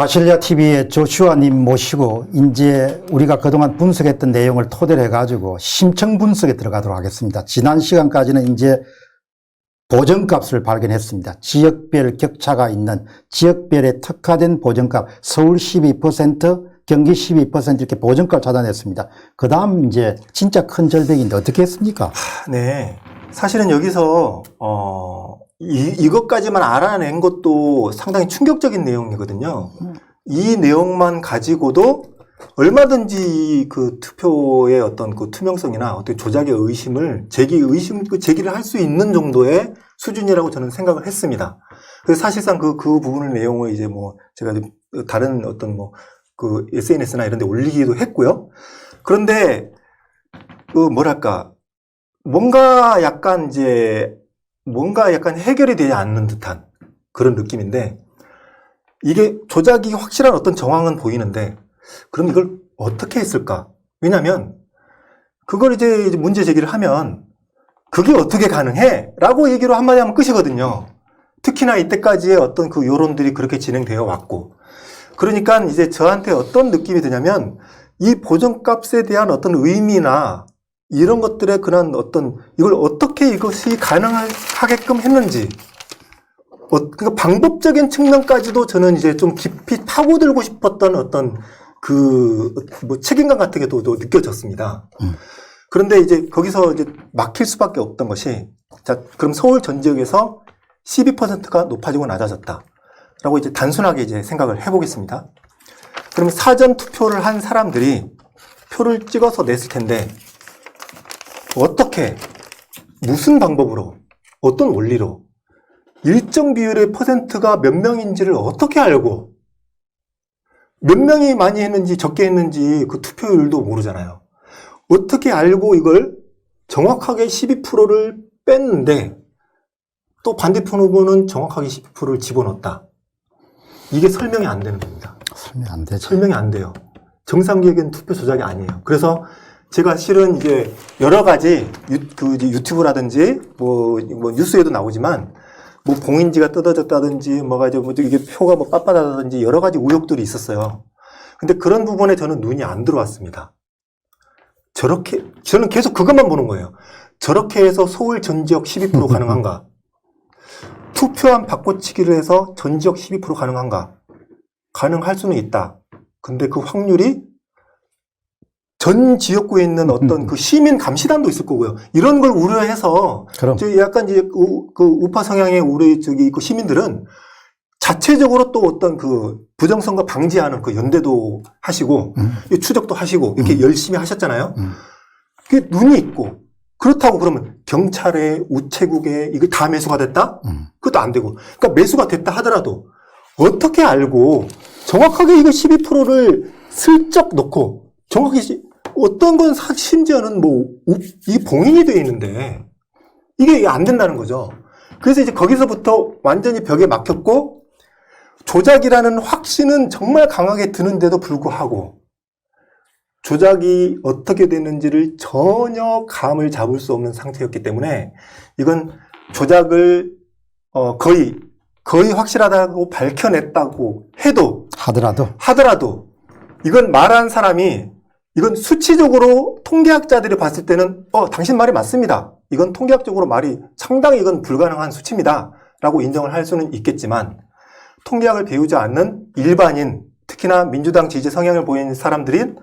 바실리아 TV의 조슈아님 모시고 이제 우리가 그동안 분석했던 내용을 토대로 해가지고 심층 분석에 들어가도록 하겠습니다. 지난 시간까지는 이제 보정값을 발견했습니다. 지역별 격차가 있는 지역별에 특화된 보정값, 서울 12%, 경기 12% 이렇게 보정값을 찾아냈습니다. 그 다음 이제 진짜 큰 절벽인데 어떻게 했습니까? 네. 사실은 여기서, 이것까지만 알아낸 것도 상당히 충격적인 내용이거든요. 이 내용만 가지고도 얼마든지 그 투표의 어떤 그 투명성이나 어떤 조작의 의심을 제기를 할 수 있는 정도의 수준이라고 저는 생각을 했습니다. 그래서 사실상 그 부분의 내용을 이제 뭐 제가 다른 어떤 뭐 그 SNS나 이런 데 올리기도 했고요. 그런데 뭐랄까 뭔가 약간 해결이 되지 않는 듯한 그런 느낌인데, 이게 조작이 확실한 어떤 정황은 보이는데 그럼 이걸 어떻게 했을까? 왜냐면 그걸 이제 문제 제기를 하면 그게 어떻게 가능해? 라고 얘기로 한마디 하면 끝이거든요. 특히나 이때까지의 어떤 그 여론들이 그렇게 진행되어 왔고, 그러니까 이제 저한테 어떤 느낌이 드냐면 이 보정값에 대한 어떤 의미나 이런 것들의 그런 어떤 이걸 어떻게 이것이 가능하게끔 했는지, 그러니까 방법적인 측면까지도 저는 이제 좀 깊이 파고들고 싶었던 어떤 뭐 책임감 같은 게 또 느껴졌습니다. 그런데 이제 거기서 이제 막힐 수밖에 없던 것이, 자, 그럼 서울 전 지역에서 12%가 높아지고 낮아졌다. 라고 이제 단순하게 이제 생각을 해보겠습니다. 그러면 사전 투표를 한 사람들이 표를 찍어서 냈을 텐데, 어떻게, 무슨 방법으로, 어떤 원리로, 일정 비율의 퍼센트가 몇 명인지를 어떻게 알고, 몇 명이 많이 했는지 적게 했는지 그 투표율도 모르잖아요. 어떻게 알고 이걸 정확하게 12%를 뺐는데 또 반대편 후보는 정확하게 12%를 집어넣었다. 이게 설명이 안 되는 겁니다. 설명이 안 되죠. 설명이 안 돼요. 정상적인 투표 조작이 아니에요. 그래서 제가 실은 이제 여러 가지 유튜브라든지 뭐 뉴스에도 나오지만 뭐 봉인지가 뜯어졌다든지 뭐 이게 표가 뭐 빳빳하다든지 여러 가지 우혹들이 있었어요. 근데 그런 부분에 저는 눈이 안 들어왔습니다. 저는 계속 그것만 보는 거예요. 저렇게 해서 서울 전 지역 12% 가능한가? 투표함 바꿔치기를 해서 전 지역 12% 가능한가? 가능할 수는 있다. 근데 그 확률이 전 지역구에 있는 어떤 그 시민 감시단도 있을 거고요. 이런 걸 우려해서 약간 이제 그 우파 성향의 우리 그 시민들은 자체적으로 또 어떤 그 부정선거 방지하는 그 연대도 하시고 추적도 하시고 이렇게 열심히 하셨잖아요. 그게 눈이 있고, 그렇다고 그러면 경찰에 우체국에 이거 다 매수가 됐다? 그것도 안 되고. 그러니까 매수가 됐다 하더라도 어떻게 알고 정확하게 이거 12%를 슬쩍 넣고 정확히 어떤 건 심지어는 이 봉인이 되어 있는데 이게 안 된다는 거죠. 그래서 이제 거기서부터 완전히 벽에 막혔고, 조작이라는 확신은 정말 강하게 드는데도 불구하고 조작이 어떻게 되는지를 전혀 감을 잡을 수 없는 상태였기 때문에 이건 조작을 거의 확실하다고 밝혀냈다고 하더라도 이건 말한 사람이 이건 수치적으로 통계학자들이 봤을 때는 당신 말이 맞습니다. 이건 통계학적으로 말이 상당히 이건 불가능한 수치입니다. 라고 인정을 할 수는 있겠지만, 통계학을 배우지 않는 일반인, 특히나 민주당 지지 성향을 보이는 사람들이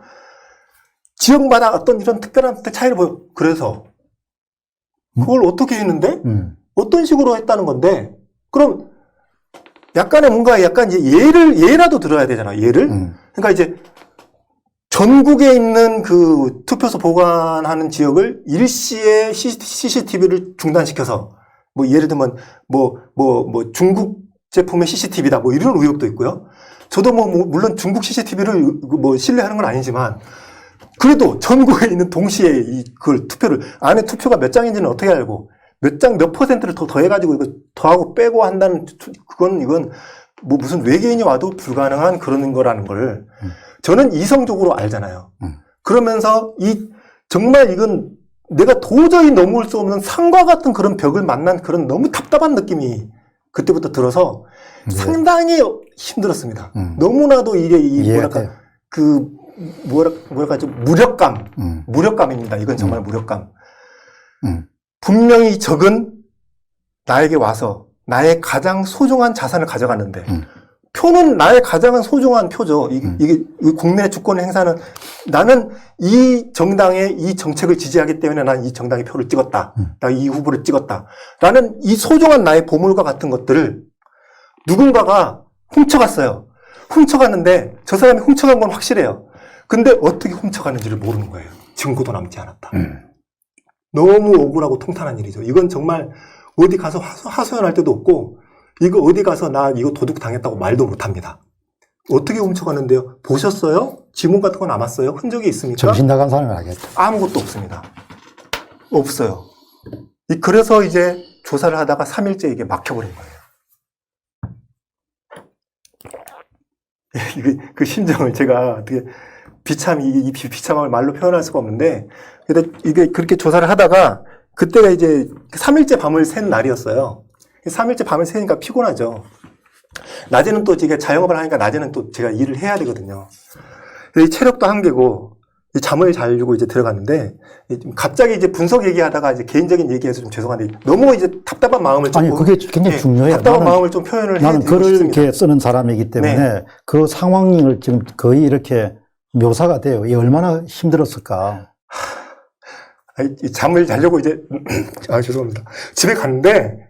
지역마다 어떤 이런 특별한 차이를 보여. 그래서 그걸 어떻게 했는데? 어떤 식으로 했다는 건데? 그럼 약간의 뭔가 약간 이제 예라도 들어야 되잖아. 예를. 그러니까 이제 전국에 있는 그 투표소 보관하는 지역을 일시에 CCTV를 중단시켜서, 뭐 예를 들면 중국 제품의 CCTV다 뭐 이런 의혹도 있고요. 저도 물론 중국 CCTV를 신뢰하는 건 아니지만, 그래도 전국에 있는 동시에 그걸 투표를, 안에 투표가 몇 장인지는 어떻게 알고, 몇 퍼센트를 더 더해가지고 이거 더하고 빼고 한다는, 이건 무슨 외계인이 와도 불가능한 그런 거라는 걸 저는 이성적으로 알잖아요. 그러면서 정말 이건 내가 도저히 넘을 수 없는 산과 같은 그런 벽을 만난 그런 너무 답답한 느낌이 그때부터 들어서 네. 상당히 힘들었습니다. 음. 너무나도 이게 이해가 뭐랄까 돼요. 그 뭐랄까 좀 무력감, 무력감입니다. 이건 정말 무력감. 분명히 적은 나에게 와서 나의 가장 소중한 자산을 가져갔는데 표는 나의 가장 소중한 표죠. 이게 국민의 주권을 행사하는 나는 이 정당의 이 정책을 지지하기 때문에 난 이 정당의 표를 찍었다. 나 이 후보를 찍었다. 라는 이 소중한 나의 보물과 같은 것들을 누군가가 훔쳐갔어요. 훔쳐갔는데 저 사람이 훔쳐간 건 확실해요. 근데 어떻게 훔쳐갔는지를 모르는 거예요. 증거도 남지 않았다. 너무 억울하고 통탄한 일이죠. 이건 정말 어디 가서 하소연할 데도 없고 이거 어디 가서 나 이거 도둑 당했다고 말도 못합니다. 어떻게 훔쳐갔는데요? 보셨어요? 지문 같은 거 남았어요? 흔적이 있습니까? 정신 나간 사람이 알겠죠. 아무것도 없습니다. 없어요. 그래서 이제 조사를 하다가 3일째 이게 막혀버린 거예요. 그 심정을 제가 어떻게 이 비참함을 말로 표현할 수가 없는데, 근데 이게 그렇게 조사를 하다가 그때가 이제 3일째 밤을 샌 날이었어요. 3일째 밤을 새니까 피곤하죠. 낮에는 또 제가 자영업을 하니까 낮에는 또 제가 일을 해야 되거든요. 이 체력도 한계고 잠을 자려고 이제 들어갔는데 갑자기 이제 분석 얘기하다가 이제 개인적인 얘기해서 좀 죄송한데 너무 이제 답답한 마음을 좀 아니 그게 굉장히 중요해요. 답답한 마음을 좀 표현을 나는 해드리고 글을 싶습니다. 이렇게 쓰는 사람이기 때문에 네. 그 상황을 지금 거의 이렇게 묘사가 돼요. 이 얼마나 힘들었을까. 이 잠을 자려고 이제 죄송합니다. 집에 갔는데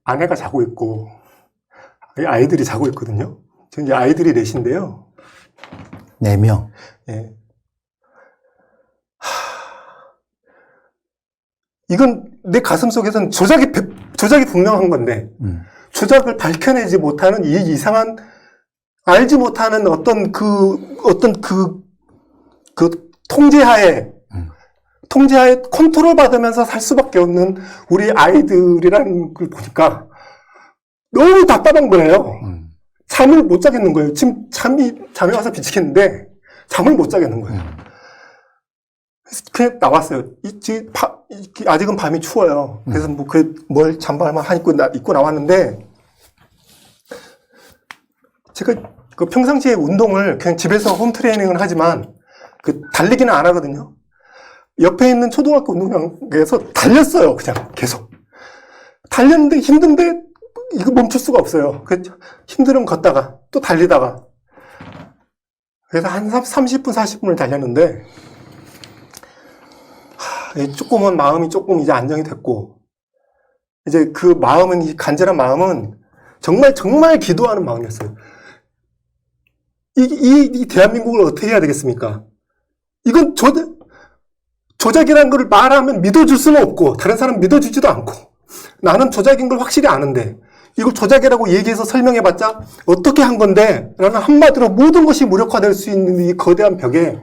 아내가 자고 있고 아이들이 자고 있거든요. 지금 이제 아이들이 넷인데요. 4명. 예. 이건 내 가슴 속에서는 조작이 분명한 건데 조작을 밝혀내지 못하는 이 이상한 알지 못하는 어떤 통제하에 컨트롤 받으면서 살 수밖에 없는 우리 아이들이라는 걸 보니까 너무 답답한 거예요. 잠을 못 자겠는 거예요. 지금 잠이 와서 미치겠는데 잠을 못 자겠는 거예요. 그래서 그냥 나왔어요. 아직은 밤이 추워요. 그래서 뭘 잠바만 입고 나왔는데 제가 그 평상시에 운동을 그냥 집에서 홈트레이닝을 하지만 달리기는 안 하거든요. 옆에 있는 초등학교 운동장에서 달렸어요. 그냥 계속. 달렸는데 힘든데 이거 멈출 수가 없어요. 힘들으면 걷다가 또 달리다가. 그래서 한 30분, 40분을 달렸는데 조금은 마음이 조금 이제 안정이 됐고 이제 그 마음은 이 간절한 마음은 정말 정말 기도하는 마음이었어요. 이 대한민국을 어떻게 해야 되겠습니까? 이건 조작이라는 걸 말하면 믿어줄 수는 없고 다른 사람 믿어주지도 않고 나는 조작인 걸 확실히 아는데 이걸 조작이라고 얘기해서 설명해봤자 어떻게 한 건데 라는 한마디로 모든 것이 무력화될 수 있는 이 거대한 벽에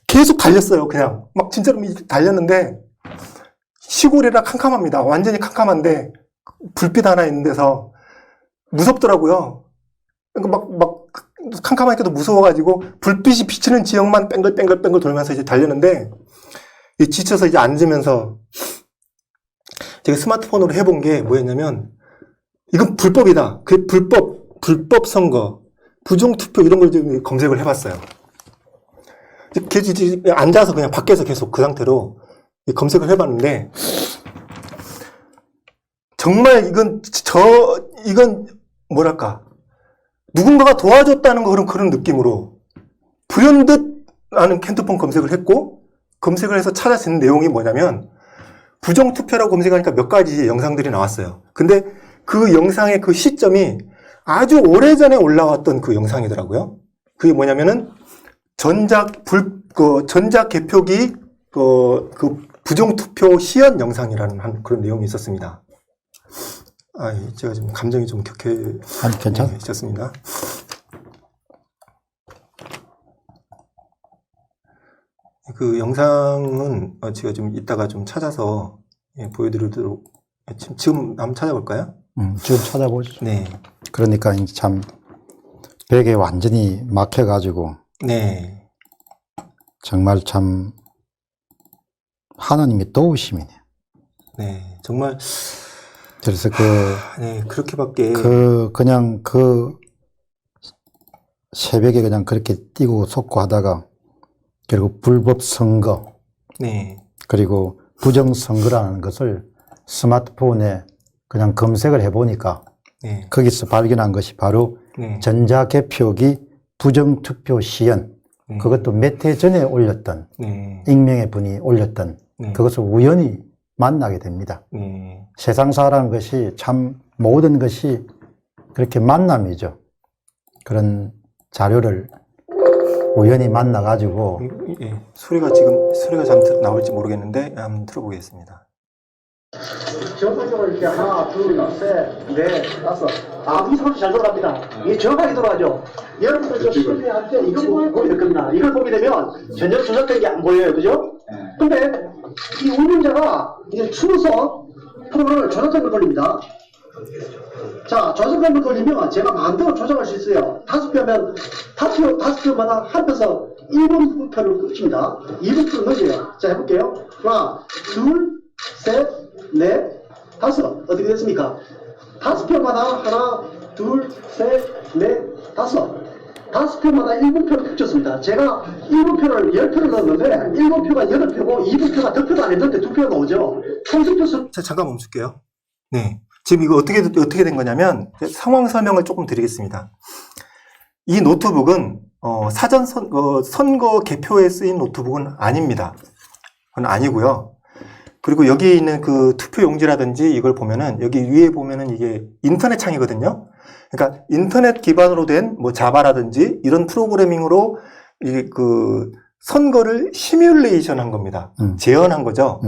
계속 달렸어요. 그냥 막 진짜로 달렸는데 시골이라 캄캄합니다. 완전히 캄캄한데 불빛 하나 있는 데서 무섭더라고요. 그러니까 막 캄캄하니까도 무서워가지고 불빛이 비치는 지역만 뺑글뺑글 돌면서 이제 달렸는데 지쳐서 이제 앉으면서 제가 스마트폰으로 해본 게 뭐였냐면 이건 불법이다. 그 불법 선거, 부정투표 이런 걸 좀 검색을 해봤어요. 앉아서 그냥 밖에서 계속 그 상태로 검색을 해봤는데 정말 이건 뭐랄까 누군가가 도와줬다는 그런 느낌으로 불현듯 나는 핸드폰 검색을 했고 검색을 해서 찾아진 내용이 뭐냐면 부정투표라고 검색하니까 몇 가지 영상들이 나왔어요. 근데 그 영상의 그 시점이 아주 오래전에 올라왔던 그 영상이더라고요. 그게 뭐냐면은 전작 개표기 그 부정투표 시연 영상이라는 그런 내용이 있었습니다. 제가 지금 감정이 좀 아니, 괜찮아요. 있었습니다. 그 영상은 제가 좀 이따가 좀 찾아서 보여드리도록 지금 한번 찾아볼까요? 지금 찾아보죠. 네. 그러니까 이제 참 벽에 완전히 막혀가지고 네. 정말 참 하나님이 도우심이네. 네, 정말 그래서 네, 그렇게밖에 그냥 새벽에 그냥 그렇게 뛰고 솟고 하다가 결국 불법 선거 네, 그리고 부정 선거라는 것을 스마트폰에 그냥 검색을 해보니까 네, 거기서 발견한 것이 바로 네, 전자개표기 부정투표 시연 네, 그것도 몇 해 전에 올렸던 네, 익명의 분이 올렸던 네, 그것을 우연히 만나게 됩니다. 네, 세상사라는 것이 참 모든 것이 그렇게 만남이죠. 그런 자료를 우연히 만나가지고 예, 소리가 잘 나올지 모르겠는데 한번 들어보겠습니다. 정상적으로 이렇게 하나, 둘, 셋, 넷, 다섯. 이 소리 잘 돌아갑니다. 이게 정확하게 돌아가죠. 여러분들 저 실패할 때 이걸 보게 될 겁니다. 이걸 보게 되면 전혀 조작된 게 안 보여요. 그죠? 근데 이 운영자가 이제 추서 프로그램을 조작된 걸 돌립니다. 자, 조작된 걸 돌리면 제가 마음대로 조작할 수 있어요. 5표면 5표마다 합해서 1분 표를 끄집니다. 2분 표를 넣어줘요. 자, 해볼게요. 하나, 둘, 셋, 넷, 다섯. 어떻게 됐습니까? 5표마다 하나, 둘, 셋, 넷, 다섯. 5표마다 1분표를 붙였습니다. 제가 1분표를 10표를 넣었는데 1분표가 8표고 2분표가 득표도 안 했는데 2표가 나오죠. 총수표 수 자, 잠깐 멈출게요. 네, 지금 이거 어떻게 된 거냐면 상황 설명을 조금 드리겠습니다. 이 노트북은 선거 개표에 쓰인 노트북은 아닙니다. 그건 아니고요. 그리고 여기 있는 그 투표 용지라든지 이걸 보면은 여기 위에 보면은 이게 인터넷 창이거든요. 그러니까 인터넷 기반으로 된 뭐 자바라든지 이런 프로그래밍으로 그 선거를 시뮬레이션 한 겁니다. 재현한 거죠.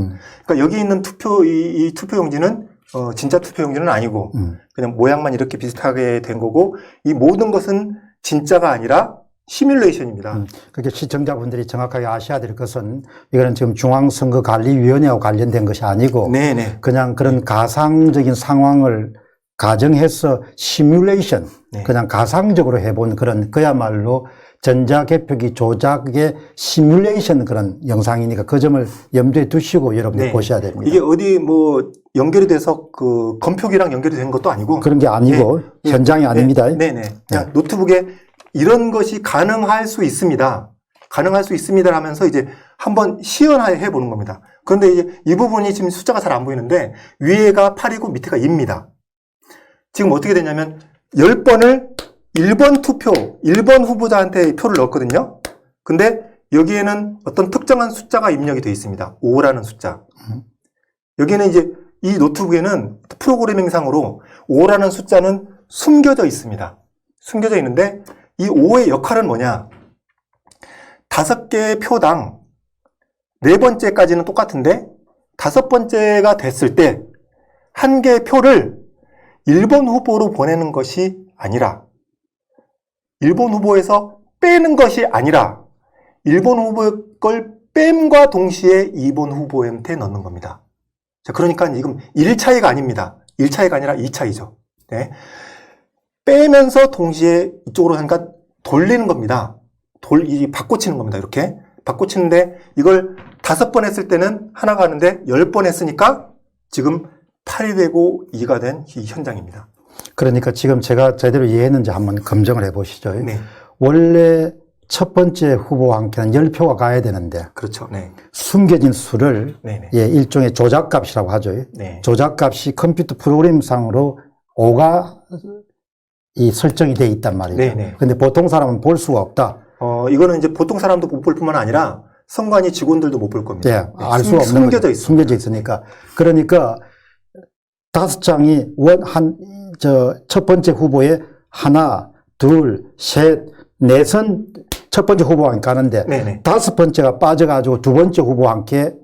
그러니까 여기 있는 이 투표 용지는 진짜 투표 용지는 아니고 그냥 모양만 이렇게 비슷하게 된 거고 이 모든 것은 진짜가 아니라 시뮬레이션입니다. 그게 시청자분들이 정확하게 아셔야 될 것은 이거는 지금 중앙선거관리위원회하고 관련된 것이 아니고 네네. 그냥 그런 가상적인 상황을 가정해서 시뮬레이션 네. 그냥 가상적으로 해본 그런 그야말로 전자개표기 조작의 시뮬레이션 그런 영상이니까 그 점을 염두에 두시고 여러분들 네. 보셔야 됩니다. 이게 어디 뭐 연결이 돼서 그 검표기랑 연결이 된 것도 아니고 그런 게 아니고 네. 현장이 아닙니다. 네네. 그냥 노트북에 이런 것이 가능할 수 있습니다. 가능할 수 있습니다 하면서 이제 한번 시연해 보는 겁니다. 그런데 이제 이 부분이 지금 숫자가 잘 안 보이는데 위에가 8이고 밑에가 2입니다. 지금 어떻게 되냐면 10번을 1번 후보자한테 표를 넣었거든요. 근데 여기에는 어떤 특정한 숫자가 입력이 되어 있습니다. 5라는 숫자. 여기는 이제 이 노트북에는 프로그래밍상으로 5라는 숫자는 숨겨져 있습니다. 숨겨져 있는데 이 5의 역할은 뭐냐? 5개의 표당 4번째까지는 똑같은데 5번째가 됐을 때 1개의 표를 1번 후보로 보내는 것이 아니라 1번 후보에서 빼는 것이 아니라 1번 후보의 걸 뺨과 동시에 2번 후보한테 넣는 겁니다. 자, 그러니까 지금 1차이가 아닙니다. 1차이가 아니라 2차이죠. 네. 빼면서 동시에 이쪽으로 하니까 돌리는 겁니다. 바꿔치는 겁니다. 이렇게. 바꿔치는데 이걸 5번 했을 때는 하나가 하는데 10번 했으니까 지금 8이 되고 2가 된 이 현장입니다. 그러니까 지금 제가 제대로 이해했는지 한번 검증을 해보시죠. 네. 원래 첫 번째 후보와 함께는 10표가 가야 되는데 그렇죠. 네. 숨겨진 수를 네네. 예, 일종의 조작값이라고 하죠. 네. 조작값이 컴퓨터 프로그램상으로 5가 이 설정이 되어 있단 말이죠. 네네. 근데 보통 사람은 볼 수가 없다. 이거는 이제 보통 사람도 못 볼 뿐만 아니라 선관위 직원들도 못 볼 겁니다. 예, 알 수가 없는 숨겨져 거죠. 있습니다. 숨겨져 있으니까. 그러니까 5장이 첫 번째 후보에 하나, 둘, 셋, 넷은 첫 번째 후보와 함께 가는데 네네. 5번째가 빠져가지고 두 번째 후보와 함께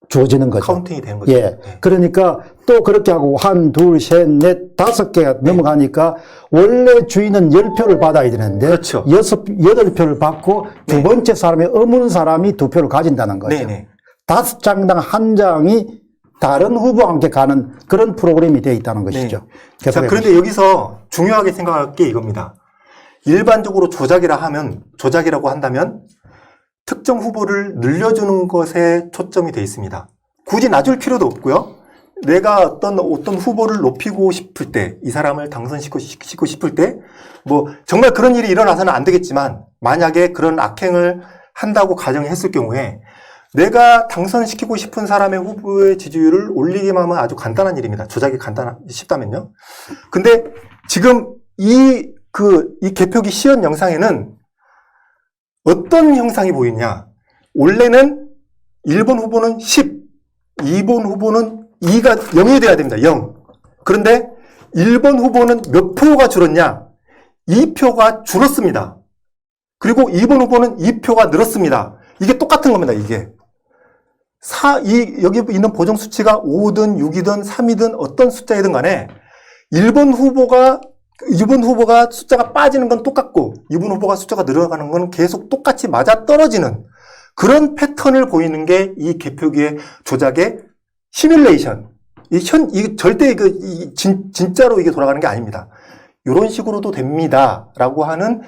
주어지는 거죠. 카운팅이 되는 거죠. 예. 네. 그러니까 또 그렇게 하고 1, 2, 셋, 넷, 5개가 넘어가니까 원래 주인은 10표를 받아야 되는데 그렇죠. 8표를 받고 두 번째 사람이 없는 사람이 2표를 가진다는 거죠. 네네. 5장당 1장이 다른 후보와 함께 가는 그런 프로그램이 되어 있다는 것이죠. 네. 자, 그런데 여기서 중요하게 생각할 게 이겁니다. 일반적으로 조작이라고 한다면 특정 후보를 늘려주는 것에 초점이 되어 있습니다. 굳이 놔줄 필요도 없고요. 내가 어떤 후보를 높이고 싶을 때, 이 사람을 당선시키고 싶을 때, 뭐, 정말 그런 일이 일어나서는 안 되겠지만, 만약에 그런 악행을 한다고 가정했을 경우에, 내가 당선시키고 싶은 사람의 후보의 지지율을 올리기만 하면 아주 간단한 일입니다. 조작이 쉽다면요. 근데 지금 이 개표기 시연 영상에는 어떤 형상이 보이냐. 원래는 1번 후보는 10, 2번 후보는 2가 0이 돼야 됩니다. 0. 그런데 1번 후보는 몇 표가 줄었냐? 2표가 줄었습니다. 그리고 2번 후보는 2표가 늘었습니다. 이게 똑같은 겁니다. 이게. 여기 있는 보정 수치가 5든 6이든 3이든 어떤 숫자이든 간에 2번 후보가 숫자가 빠지는 건 똑같고 2번 후보가 숫자가 늘어가는 건 계속 똑같이 맞아 떨어지는 그런 패턴을 보이는 게 이 개표기의 조작의 시뮬레이션. 이게 절대 진짜로 이게 돌아가는 게 아닙니다. 이런 식으로도 됩니다. 라고 하는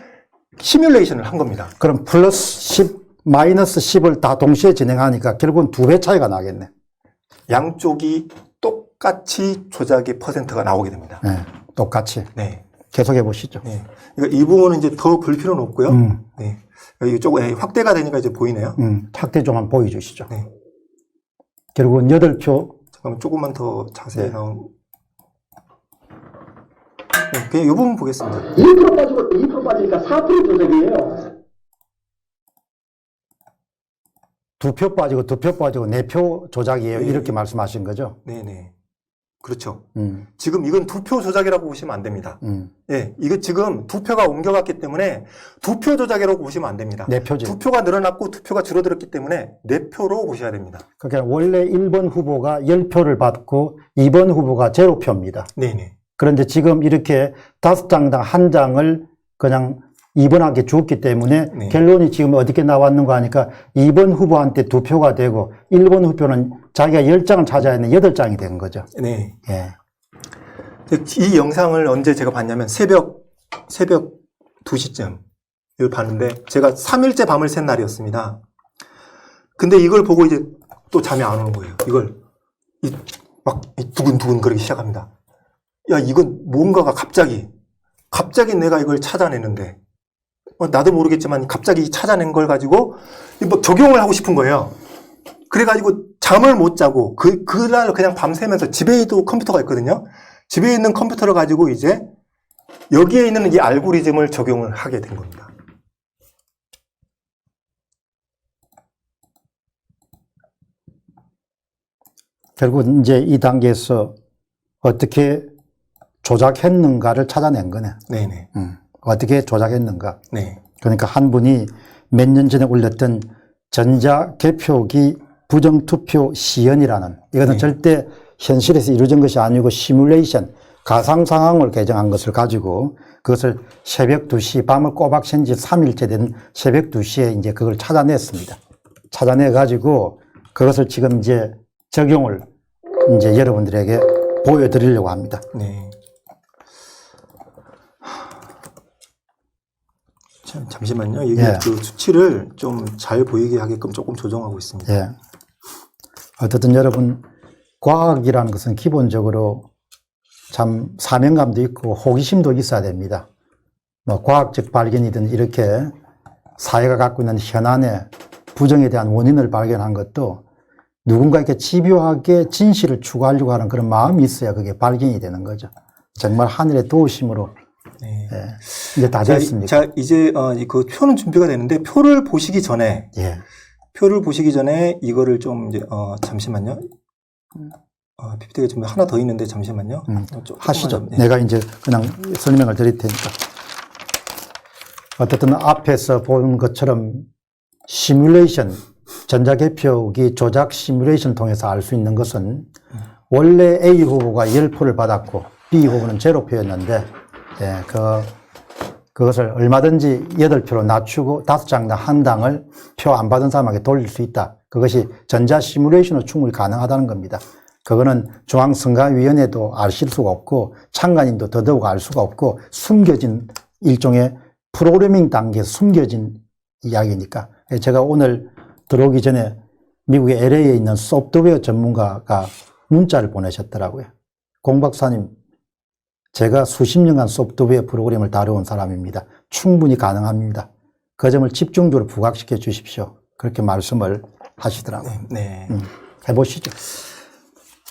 시뮬레이션을 한 겁니다. 그럼 플러스 10, 마이너스 10을 다 동시에 진행하니까 결국은 2배 차이가 나겠네. 양쪽이 똑같이 조작의 퍼센트가 나오게 됩니다. 네, 똑같이. 네. 계속해 보시죠. 네. 그러니까 이 부분은 이제 더 볼 필요는 없고요. 네. 여기 조금 확대가 되니까 이제 보이네요. 확대 좀 한번 보여주시죠. 네. 결국은 8표. 잠깐만 조금만 더 자세히 네. 나온. 네, 그냥 이 부분 보겠습니다. 2% 빠지고 2% 빠지니까 4% 조작이에요. 2표 빠지고 2표 빠지고 4표 조작이에요. 네. 이렇게 말씀하신 거죠. 네네. 그렇죠. 음, 지금 이건 2표 조작이라고 보시면 안 됩니다. 예, 이거 지금 2표가 옮겨갔기 때문에 2표 조작이라고 보시면 안 됩니다. 4표지. 2표가 늘어났고 2표가 줄어들었기 때문에 4표로 보셔야 됩니다. 그러니까 원래 1번 후보가 10표를 받고 2번 후보가 0표입니다. 네네. 그런데 지금 이렇게 5장당 1장을 그냥 2번한테 주었기 때문에 네. 결론이 지금 어떻게 나왔는가 하니까 2번 후보한테 2표가 되고 1번 후보는 자기가 10장을 찾아야 하는 8장이 된 거죠. 네. 예. 이 영상을 언제 제가 봤냐면 새벽 2시쯤 이걸 봤는데 제가 3일째 밤을 샌 날이었습니다. 근데 이걸 보고 이제 또 잠이 안 오는 거예요. 이걸 막 두근두근 거리기 시작합니다. 야, 이건 뭔가가 갑자기 내가 이걸 찾아내는데 나도 모르겠지만 갑자기 찾아낸 걸 가지고 뭐 적용을 하고 싶은 거예요. 그래가지고 잠을 못 자고 그날 그냥 밤새면서 집에도 컴퓨터가 있거든요. 집에 있는 컴퓨터를 가지고 이제 여기에 있는 이 알고리즘을 적용을 하게 된 겁니다. 결국 이제 이 단계에서 어떻게 조작했는가를 찾아낸 거네. 네네. 어떻게 조작했는가. 네. 그러니까 한 분이 몇 년 전에 올렸던 전자개표기 부정투표 시연이라는, 이것은 네. 절대 현실에서 이루어진 것이 아니고 시뮬레이션, 가상 상황을 개정한 것을 가지고 그것을 새벽 2시, 밤을 꼬박 샌 지 3일째 된 새벽 2시에 이제 그걸 찾아냈습니다. 찾아내가지고 그것을 지금 이제 적용을 이제 여러분들에게 보여드리려고 합니다. 네. 잠시만요. 이게 예. 그 수치를 좀 잘 보이게 하게끔 조금 조정하고 있습니다. 예. 어쨌든 여러분, 과학이라는 것은 기본적으로 참 사명감도 있고 호기심도 있어야 됩니다. 뭐 과학적 발견이든 이렇게 사회가 갖고 있는 현안의 부정에 대한 원인을 발견한 것도 누군가에게 집요하게 진실을 추구하려고 하는 그런 마음이 있어야 그게 발견이 되는 거죠. 정말 하늘의 도우심으로. 네. 예. 이제 다 됐습니까? 자, 이제 그 표는 준비가 되는데 표를 보시기 전에 예. 이거를 좀 이제 잠시만요. PPT가 좀 하나 더 있는데 잠시만요. 하시죠. 네. 내가 이제 그냥 설명을 드릴 테니까. 어쨌든 앞에서 본 것처럼 시뮬레이션, 전자개표기 조작 시뮬레이션 통해서 알 수 있는 것은 원래 A 후보가 10표를 받았고 B 후보는 0표였는데 예, 그것을 얼마든지 8표로 낮추고 5장당 1당을 표 안 받은 사람에게 돌릴 수 있다. 그것이 전자 시뮬레이션으로 충분히 가능하다는 겁니다. 그거는 중앙선관위원회도 아실 수가 없고 참관인도 더더욱 알 수가 없고 숨겨진 일종의 프로그래밍 단계에서 숨겨진 이야기니까 제가 오늘 들어오기 전에 미국의 LA에 있는 소프트웨어 전문가가 문자를 보내셨더라고요. 공 박사님, 제가 수십 년간 소프트웨어 프로그램을 다뤄온 사람입니다. 충분히 가능합니다. 그 점을 집중적으로 부각시켜 주십시오. 그렇게 말씀을 하시더라고요. 네. 해보시죠.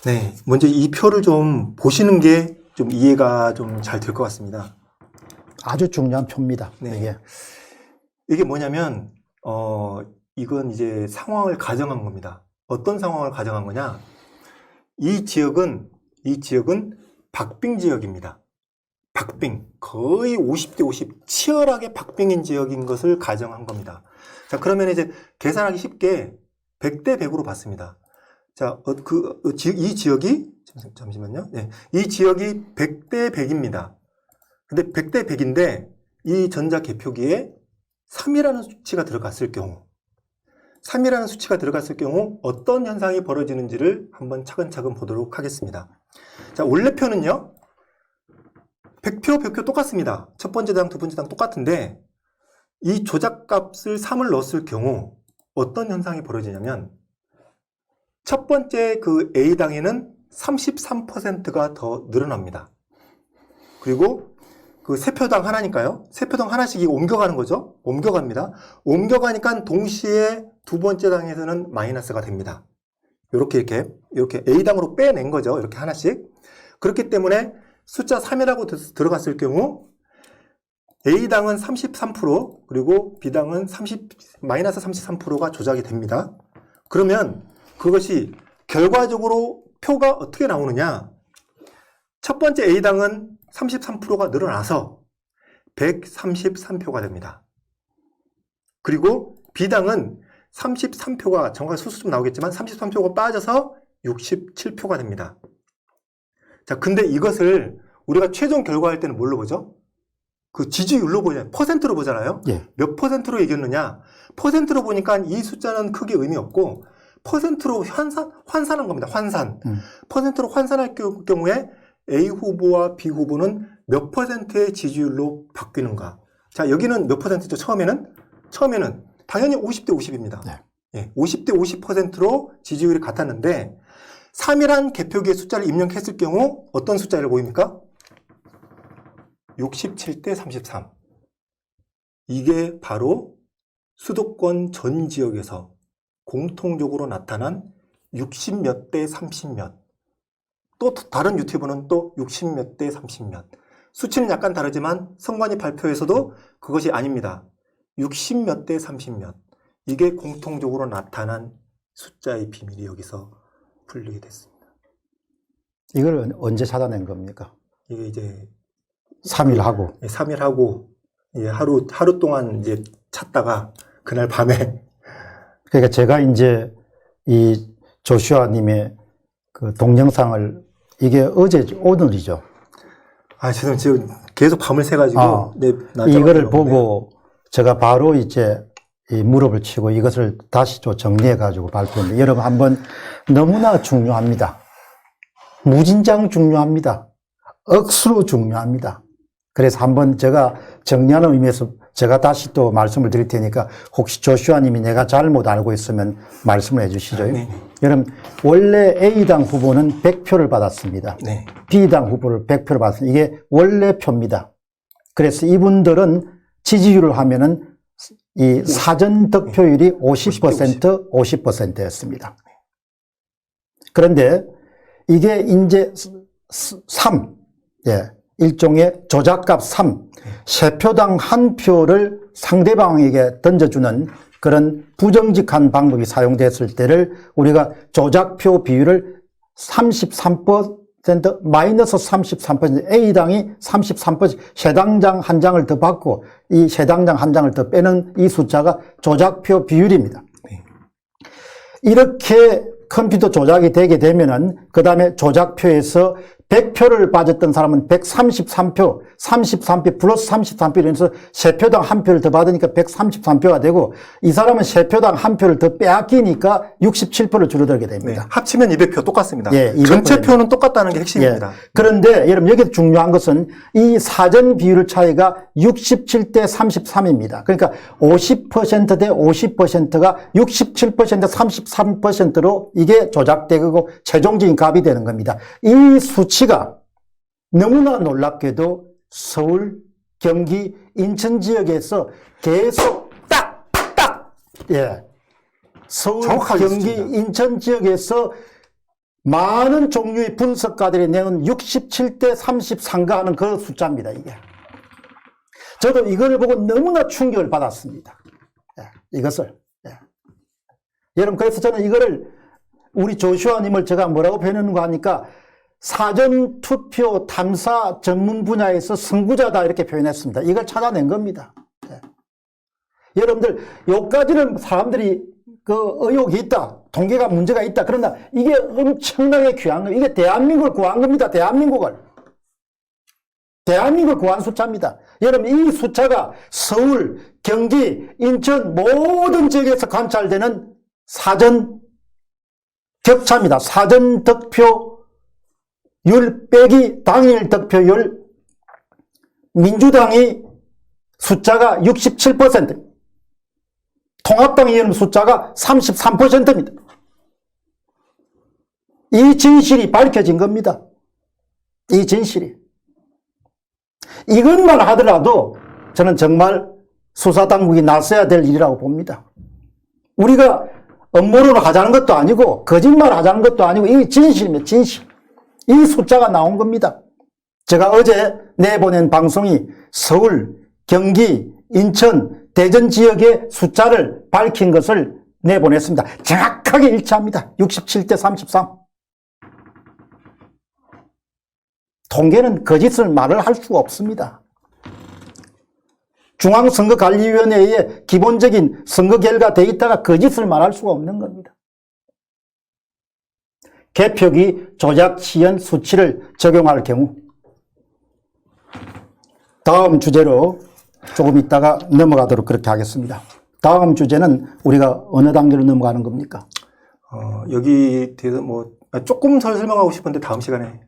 네. 먼저 이 표를 좀 보시는 게 좀 이해가 좀 잘 될 것 같습니다. 아주 중요한 표입니다. 네. 이게 뭐냐면, 이건 이제 상황을 가정한 겁니다. 어떤 상황을 가정한 거냐? 이 지역은 박빙 지역입니다. 박빙. 거의 50대 50, 치열하게 박빙인 지역인 것을 가정한 겁니다. 자, 그러면 이제 계산하기 쉽게 100대 100으로 봤습니다. 자, 이 지역이, 잠시만요. 네. 이 지역이 100대 100입니다. 근데 100대 100인데 이 전자 개표기에 3이라는 수치가 들어갔을 경우, 3이라는 수치가 들어갔을 경우 어떤 현상이 벌어지는지를 한번 차근차근 보도록 하겠습니다. 자, 원래표는요, 100표 똑같습니다. 첫 번째 당, 두 번째 당 똑같은데 이 조작값을 3을 넣었을 경우 어떤 현상이 벌어지냐면 첫 번째 그 A당에는 33%가 더 늘어납니다. 그리고 그 세 표당 하나니까요. 세 표당 하나씩 옮겨가는 거죠. 옮겨갑니다. 옮겨가니까 동시에 두 번째 당에서는 마이너스가 됩니다. 이렇게 A당으로 빼낸 거죠. 이렇게 하나씩. 그렇기 때문에 숫자 3이라고 들어갔을 경우 A당은 33% 그리고 B당은 마이너스 33%가 조작이 됩니다. 그러면 그것이 결과적으로 표가 어떻게 나오느냐? 첫 번째 A당은 33%가 늘어나서 133표가 됩니다. 그리고 B당은 33표가 정확히 수수 좀 나오겠지만 33표가 빠져서 67표가 됩니다. 자, 근데 이것을 우리가 최종 결과할 때는 뭘로 보죠? 그 지지율로 보잖아요. 퍼센트로 보잖아요. 예. 몇 퍼센트로 이겼느냐? 퍼센트로 보니까 이 숫자는 크게 의미 없고 퍼센트로 환산한 겁니다. 환산. 퍼센트로 환산할 경우에 A 후보와 B 후보는 몇 퍼센트의 지지율로 바뀌는가? 자, 여기는 몇 퍼센트죠? 처음에는 당연히 50대 50입니다. 네. 예, 50대 50%로 지지율이 같았는데 3이란 개표기의 숫자를 입력했을 경우 어떤 숫자를 보입니까? 67대 33. 이게 바로 수도권 전 지역에서 공통적으로 나타난 60몇 대 30몇. 또 다른 유튜브는 또 60몇 대 30몇. 수치는 약간 다르지만 선관위 발표에서도 그것이 아닙니다. 60몇 대 30몇. 이게 공통적으로 나타난 숫자의 비밀이 여기서 풀리게 됐습니다. 이걸 언제 찾아낸 겁니까? 이게 이제 3일 하고. 3일 하고 하루 동안 이제 찾다가 그날 밤에 그러니까 제가 이제 이 조슈아 님의 그 동영상을 이게 오늘이죠. 죄송해요. 지금 계속 밤을 새가지고 이거를 보고 제가 바로 이제 이 무릎을 치고 이것을 다시 좀 정리해가지고 발표했는데 여러분 한번 너무나 중요합니다. 무진장 중요합니다. 억수로 중요합니다. 그래서 한번 제가 정리하는 의미에서 제가 다시 또 말씀을 드릴 테니까 혹시 조슈아 님이 내가 잘못 알고 있으면 말씀을 해 주시죠. 네. 여러분 원래 A당 후보는 100표를 받았습니다. 네. B당 후보를 100표를 받았습니다. 이게 원래 표입니다. 그래서 이분들은 지지율을 하면은 이 사전 득표율이 50%, 50%였습니다. 그런데 이게 이제 3, 일종의 조작값 3, 세 표당 한 표를 상대방에게 던져주는 그런 부정직한 방법이 사용됐을 때를 우리가 조작표 비율을 33%, 마이너스 33%, A당이 33%, 세 당장 한 장을 더 받고 이 세 당장 한 장을 더 빼는 이 숫자가 조작표 비율입니다. 이렇게 컴퓨터 조작이 되게 되면은 그 다음에 조작표에서 100표를 빠졌던 사람은 133표, 33표 플러스 33표 이러면서 세 표당 한 표를 더 받으니까 133표가 되고 이 사람은 세 표당 한 표를 더 빼앗기니까 67표를 줄어들게 네. 됩니다. 합치면 200표 똑같습니다. 예, 200% 전체 표는 똑같다는 게 핵심입니다. 그런데 여러분 여기서 중요한 것은 이 사전 비율 차이가 67대 33입니다. 그러니까 50% 대 50%가 67% 33%로 이게 조작되고 최종적인 값이 되는 겁니다. 이 수치가 너무나 놀랍게도 서울, 경기, 인천 지역에서 계속 서울, 정확하게 경기, 수치입니다. 인천 지역에서 많은 종류의 분석가들이 내는 67대 33가 하는 그 숫자입니다, 이게. 저도 이걸 보고 너무나 충격을 받았습니다. 이것을. 여러분, 그래서 저는 이거를 우리 조슈아님을 제가 뭐라고 표현하는가 하니까 사전 투표 탐사 전문 분야에서 선구자다 이렇게 표현했습니다. 이걸 찾아낸 겁니다. 여러분들, 여기까지는 사람들이 그 의혹이 있다. 통계가 문제가 있다. 그러나 이게 엄청나게 귀한 거예요. 이게 대한민국을 구한 겁니다. 대한민국을 구한 숫자입니다. 여러분, 이 숫자가 서울, 경기, 인천 모든 지역에서 관찰되는 사전 격차입니다. 사전 득표율 빼기 당일 득표율, 민주당이 숫자가 67%, 통합당 의원 숫자가 33%입니다. 이 진실이 밝혀진 겁니다. 이 진실이. 이것만 하더라도 저는 정말 수사당국이 나서야 될 일이라고 봅니다. 우리가 음모론을 하자는 것도 아니고 거짓말 하자는 것도 아니고 이 진실입니다. 진실. 이 숫자가 나온 겁니다. 제가 어제 내보낸 방송이 서울, 경기, 인천, 대전 지역의 숫자를 밝힌 것을 내보냈습니다. 정확하게 일치합니다. 67대 33. 통계는 거짓을 말을 할 수가 없습니다. 중앙선거관리위원회의 기본적인 선거 결과 데이터가 거짓을 말할 수가 없는 겁니다. 개표기 조작 시연 수치를 적용할 경우 다음 주제로 조금 있다가 넘어가도록 그렇게 하겠습니다. 다음 주제는 우리가 어느 단계로 넘어가는 겁니까? 여기 대해서 조금 더 설명하고 싶은데 다음 시간에.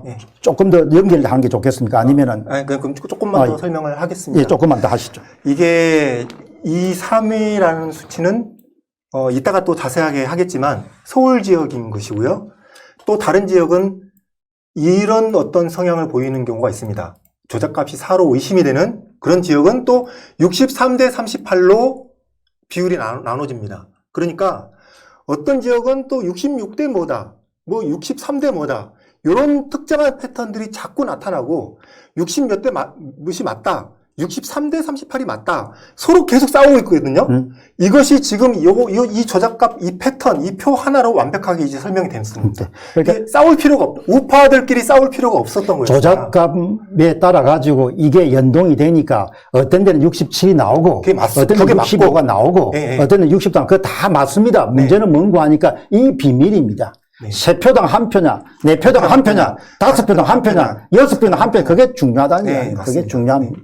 예. 조금 더 연결하는 게 좋겠습니까? 아니면은. 그럼 조금만 더 설명을 하겠습니다. 예, 조금만 더 하시죠. 이게 2, 3위라는 수치는 이따가 또 자세하게 하겠지만 서울 지역인 것이고요. 또 다른 지역은 이런 어떤 성향을 보이는 경우가 있습니다. 조작값이 4로 의심이 되는 그런 지역은 또 63대 38로 비율이 나눠집니다. 그러니까 어떤 지역은 또 66대 뭐다, 63대 뭐다, 이런 특정한 패턴들이 자꾸 나타나고 60몇 대 몇이 맞다, 63대 38이 맞다, 서로 계속 싸우고 있거든요. 이것이 지금 이 조작값, 이 패턴, 이 표 하나로 완벽하게 이제 설명이 됐습니다. 그러니까 싸울 필요가 우파들끼리 싸울 필요가 없었던 거예요. 조작값에 따라 가지고 이게 연동이 되니까 어떤 데는 67이 나오고 어떤 데는 65가 나오고 어떤 데는 60도 그거 다 맞습니다. 문제는 뭔가 하니까 이 비밀입니다. 세 표당 한 표냐, 네 표당 한 표냐, 다섯 표당 한 표냐, 여섯 표당 한 표냐, 그게 중요하다는 거예요. 그게 중요합니다.